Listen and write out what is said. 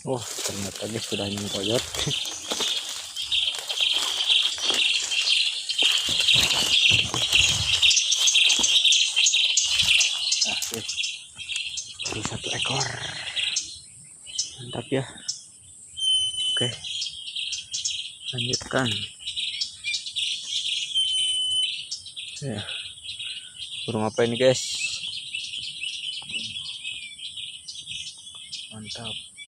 Oh, ternyata guys sudah nyengkoyot. Nah, guys, baru 1 ekor. Mantap ya. Oke, lanjutkan. Ya, burung apa ini guys? Mantap.